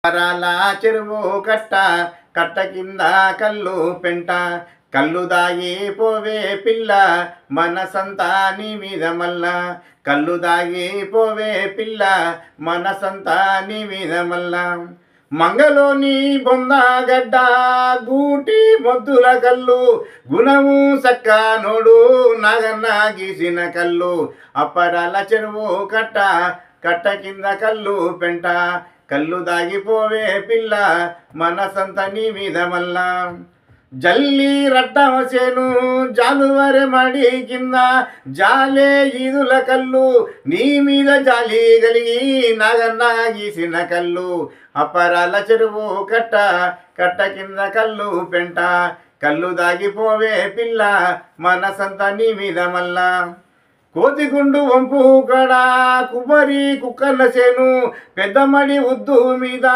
పరాల చెరువు కట్ట కట్ట కింద కల్లు పెంట కల్లు దాగి పోవే పిల్ల మనసంతా నీ మీద మల్ల కల్లు దాగి పోవే పిల్ల మనసంతా నీ మీద మల్ల మంగలోని బొందగడ్డ గూటి మొద్దుల కల్లు గుణము సక్క నోడు నాగన్న గీసిన కల్లు అప్పరాల చెరువు కట్ట కట్ట కింద కల్లు పెంట కల్లు దాగిపోవే పిల్ల మనసంత నీ మీద మల్ల జల్లి రట్టమసేను జాలువరె మడి కింద జాలే ఈదుల కల్లు నీ మీద జాలి కలిగి నాగన్న గీసిన కల్లు అపరాల చెరువు కట్ట కట్ట కింద కల్లు పెంట కల్లు దాగిపోవే పిల్ల మనసంత నీ మీద మల్ల కోతిగుండు వంపు కడ కుమ్మరి కుక్కర్ల చేను పెద్దమడి ఉద్దు మీద